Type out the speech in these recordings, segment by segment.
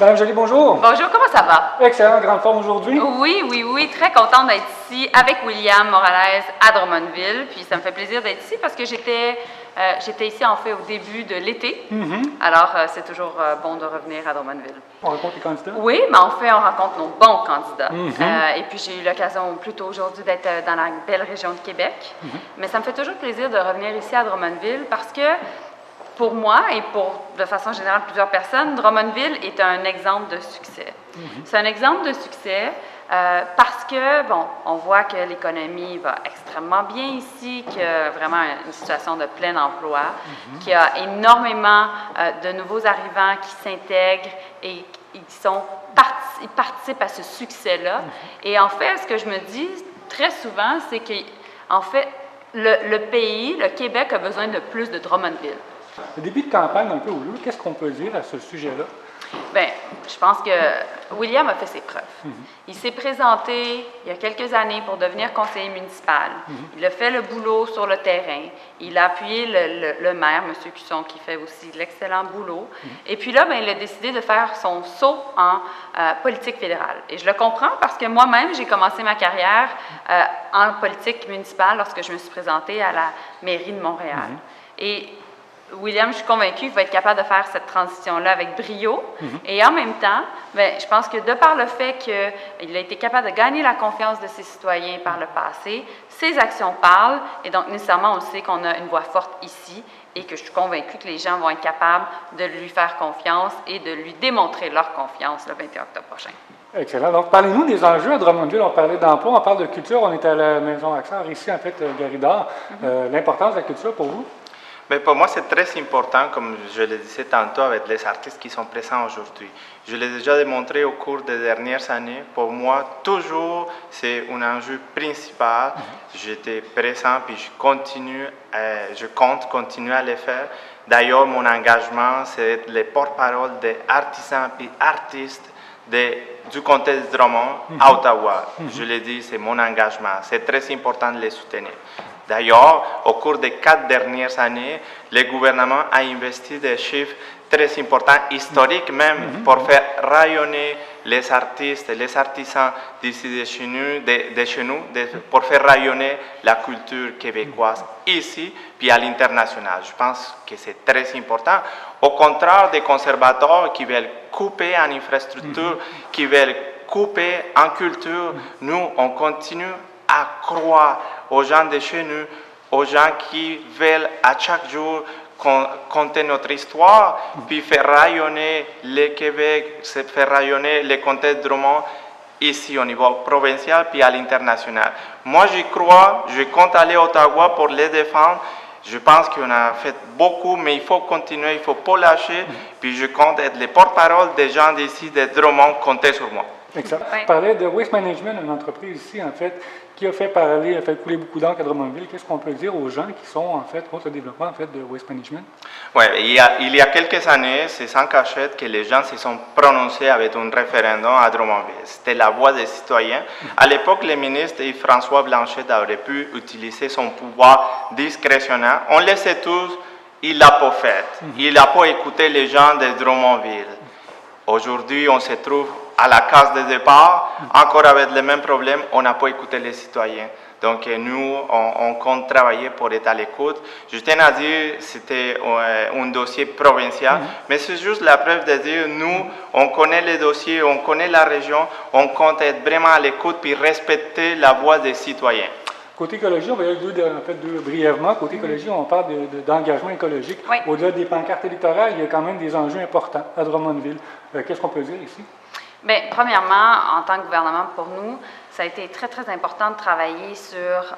Madame Joly, bonjour. Bonjour, comment ça va? Excellent, grande forme aujourd'hui. Oui, très contente d'être ici avec William Morales à Drummondville. Puis ça me fait plaisir d'être ici parce que j'étais ici en fait au début de l'été. Alors c'est toujours bon de revenir à Drummondville. On rencontre les candidats? Oui, mais en fait on rencontre nos bons candidats. Et puis j'ai eu l'occasion plus tôt aujourd'hui d'être dans la belle région de Québec. Mais ça me fait toujours plaisir de revenir ici à Drummondville parce que pour moi et pour, de façon générale, plusieurs personnes, Drummondville est un exemple de succès. C'est un exemple de succès parce que, bon, on voit que l'économie va extrêmement bien ici, qu'il y a vraiment une situation de plein emploi, qu'il y a énormément de nouveaux arrivants qui s'intègrent et ils participent à ce succès-là. Et en fait, ce que je me dis très souvent, c'est qu'en fait, le pays, le Québec, a besoin de plus de Drummondville. Le début de campagne, un peu au lieu, qu'est-ce qu'on peut dire à ce sujet-là? Bien, je pense que William a fait ses preuves. Il s'est présenté il y a quelques années pour devenir conseiller municipal. Il a fait le boulot sur le terrain. Il a appuyé le maire, M. Cusson, qui fait aussi de l'excellent boulot. Et puis là, bien, il a décidé de faire son saut en politique fédérale. Et je le comprends parce que moi-même, j'ai commencé ma carrière en politique municipale lorsque je me suis présentée à la mairie de Montréal. Et William, je suis convaincue qu'il va être capable de faire cette transition-là avec brio. Et en même temps, bien, je pense que de par le fait qu'il a été capable de gagner la confiance de ses citoyens par le passé, ses actions parlent. Et donc, nécessairement, on sait qu'on a une voix forte ici et que je suis convaincue que les gens vont être capables de lui faire confiance et de lui démontrer leur confiance le 21 octobre prochain. Excellent. Donc, parlez-nous des enjeux à Drummondville. On parlait d'emploi, on parle de culture. On est à la Maison Axar, ici, en fait, Gary d'Art. L'importance de la culture pour vous? Mais pour moi, c'est très important, comme je le disais tantôt, avec les artistes qui sont présents aujourd'hui. Je l'ai déjà démontré au cours des dernières années. Pour moi, toujours, c'est un enjeu principal. J'étais présent, puis je compte continuer à le faire. D'ailleurs, mon engagement, c'est d'être le porte-parole des artisans et artistes du comté de Drummond à Ottawa. Je l'ai dit, c'est mon engagement. C'est très important de les soutenir. D'ailleurs, au cours des 4 dernières années, le gouvernement a investi des chiffres très importants, historiques même, pour faire rayonner les artistes et les artisans d'ici de chez nous, pour faire rayonner la culture québécoise ici, puis à l'international. Je pense que c'est très important. Au contraire des conservateurs qui veulent couper en infrastructure, qui veulent couper en culture, nous, on continue à croire aux gens de chez nous, aux gens qui veulent à chaque jour compter notre histoire, puis faire rayonner le Québec, faire rayonner le comté de Drummond ici au niveau provincial, puis à l'international. Moi, j'y crois, je compte aller à Ottawa pour les défendre. Je pense qu'on a fait beaucoup, mais il faut continuer, il ne faut pas lâcher. Puis je compte être le porte-parole des gens d'ici, de Drummond, comptez sur moi. Excellent. Vous parlez de Waste Management, une entreprise ici, en fait, qui a fait couler beaucoup d'encre à Drummondville. Qu'est-ce qu'on peut dire aux gens qui sont, en fait, contre le développement, en fait, de Waste Management? Oui, il y a quelques années, c'est sans cachette que les gens se sont prononcés avec un référendum à Drummondville. C'était la voix des citoyens. À l'époque, le ministre Yves-François Blanchet aurait pu utiliser son pouvoir discrétionnaire. On le sait tous, il l'a pas fait. Il n'a pas écouté les gens de Drummondville. Aujourd'hui, on se trouve à la case de départ, encore avec les mêmes problèmes, on n'a pas écouté les citoyens. Donc nous, on compte travailler pour être à l'écoute. Je tiens à dire que c'était un dossier provincial, mais c'est juste la preuve de dire, nous, on connaît les dossiers, on connaît la région, on compte être vraiment à l'écoute puis respecter la voix des citoyens. Côté écologie, on va y aller deux brièvement. Côté écologie, on parle d'engagement écologique. Au-delà des pancartes électorales, il y a quand même des enjeux importants à Drummondville. Qu'est-ce qu'on peut dire ici? Bien, premièrement, en tant que gouvernement, pour nous, ça a été très, très important de travailler sur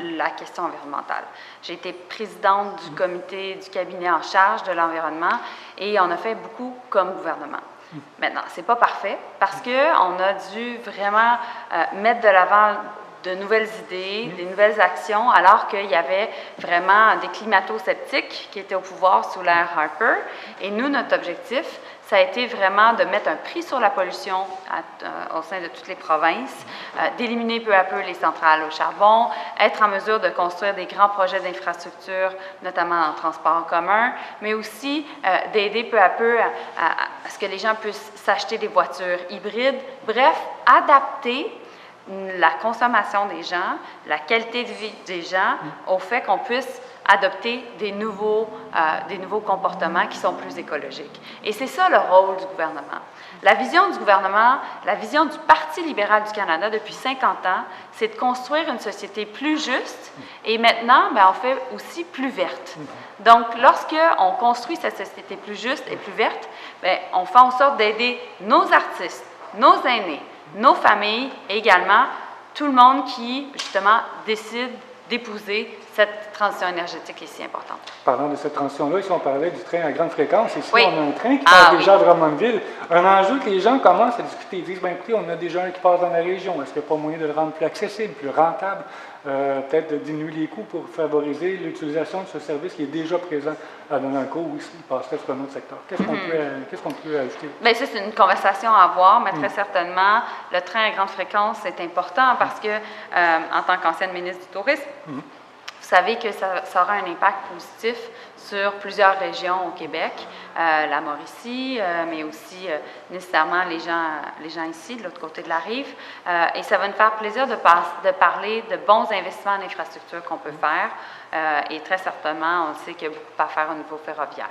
la question environnementale. J'ai été présidente du comité du cabinet en charge de l'environnement et on a fait beaucoup comme gouvernement. Maintenant, ce n'est pas parfait parce qu'on a dû vraiment mettre de l'avant de nouvelles idées, des nouvelles actions, alors qu'il y avait vraiment des climato-sceptiques qui étaient au pouvoir sous l'ère Harper. Et nous, notre objectif, ça a été vraiment de mettre un prix sur la pollution au sein de toutes les provinces, d'éliminer peu à peu les centrales au charbon, être en mesure de construire des grands projets d'infrastructure, notamment en transport en commun, mais aussi d'aider peu à peu à ce que les gens puissent s'acheter des voitures hybrides. Bref, adapter la consommation des gens, la qualité de vie des gens au fait qu'on puisse adopter des nouveaux comportements qui sont plus écologiques. Et c'est ça le rôle du gouvernement. La vision du gouvernement, la vision du Parti libéral du Canada depuis 50 ans, c'est de construire une société plus juste et maintenant, bien, on fait aussi plus verte. Donc, lorsqu'on construit cette société plus juste et plus verte, bien, on fait en sorte d'aider nos artistes, nos aînés, nos familles et également tout le monde qui, justement, décide d'épouser cette transition énergétique est si importante. Parlant de cette transition-là, ici on parlait du train à grande fréquence. Ici, oui. on a un train qui passe déjà à Drummondville. Un enjeu que les gens commencent à discuter. Ils disent, bien écoutez, on a déjà un qui passe dans la région. Est-ce qu'il n'y a pas moyen de le rendre plus accessible, plus rentable, peut-être de diminuer les coûts pour favoriser l'utilisation de ce service qui est déjà présent à Donalco ou s'il passerait sur un autre secteur? Qu'est-ce qu'on peut ajouter? Bien, ça, c'est une conversation à avoir, mais très certainement, le train à grande fréquence est important parce que, en tant qu'ancienne ministre du Tourisme, vous savez que ça aura un impact positif sur plusieurs régions au Québec, la Mauricie, mais aussi nécessairement les gens ici, de l'autre côté de la rive. Et ça va nous faire plaisir de parler de bons investissements en infrastructure qu'on peut faire. Et très certainement, on sait qu'il y a beaucoup à faire au niveau ferroviaire.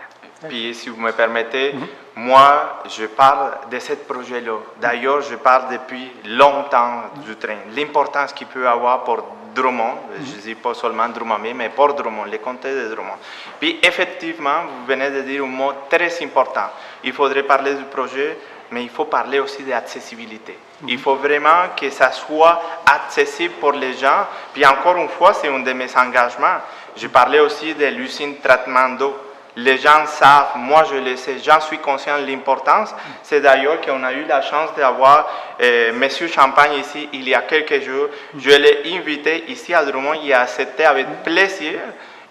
Puis, si vous me permettez, moi, je parle de ce projet-là. D'ailleurs, je parle depuis longtemps du train. L'importance qu'il peut avoir pour Drummond, je ne dis pas seulement Drummond, mais pour Drummond, les comtés de Drummond. Puis, effectivement, vous venez de dire un mot très important. Il faudrait parler du projet, mais il faut parler aussi d'accessibilité. Il faut vraiment que ça soit accessible pour les gens. Puis, encore une fois, c'est un de mes engagements. Je parlais aussi de l'usine de traitement d'eau. Les gens savent, moi je le sais, j'en suis conscient de l'importance. C'est d'ailleurs qu'on a eu la chance d'avoir M. Champagne ici il y a quelques jours. Je l'ai invité ici à Drummond, il a accepté avec plaisir.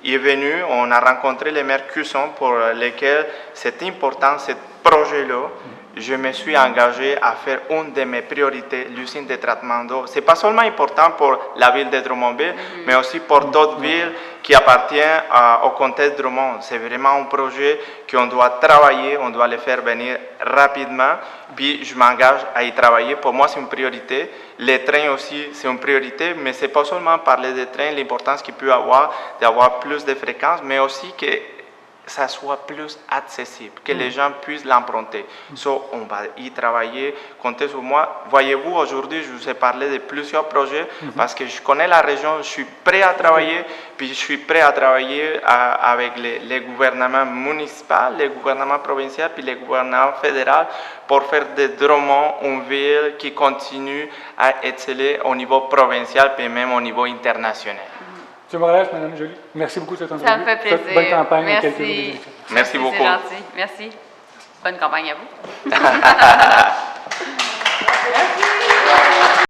Il est venu, on a rencontré les maires Cusson pour lesquels c'est important, ce projet-là. Je me suis engagé à faire une de mes priorités, l'usine de traitement d'eau. Ce n'est pas seulement important pour la ville de Drummondville, mais aussi pour d'autres villes qui appartiennent au comté de Drummond. C'est vraiment un projet qu'on doit travailler, on doit le faire venir rapidement. Puis je m'engage à y travailler. Pour moi, c'est une priorité. Les trains aussi, c'est une priorité, mais ce n'est pas seulement parler des trains, l'importance qu'il peut avoir d'avoir plus de fréquences, mais aussi que ça soit plus accessible, que les gens puissent l'emprunter. On va y travailler, comptez sur moi. Voyez-vous, aujourd'hui, je vous ai parlé de plusieurs projets parce que je connais la région, je suis prêt à travailler, puis je suis prêt à travailler avec les gouvernements municipaux, les gouvernements provinciaux, puis les gouvernements fédéraux pour faire de Drummond une ville qui continue à exceller au niveau provincial, puis même au niveau international. M. Morales, Mme Joly, merci beaucoup de cette entrevue. Ça me fait plaisir. Bonne campagne. Merci. Merci beaucoup. C'est gentil. Merci. Bonne campagne à vous. Merci.